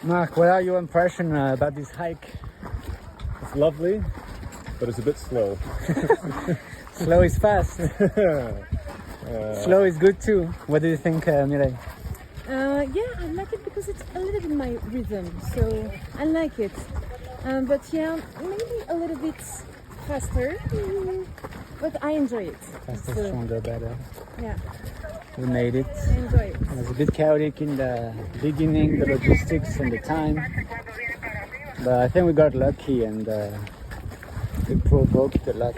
Mark, what are your impressions about this hike? It's lovely, but it's a bit slow. Slow is fast. Slow is good too. What do you think, Mireille? Yeah, I like it because it's a little bit my rhythm, so I like it. But yeah, maybe a little bit faster, but I enjoy it. Faster, So, stronger, better. yeah, We made it. I enjoy it. It was a bit chaotic in the beginning, the logistics and the time. But I think we got lucky and we provoked the luck.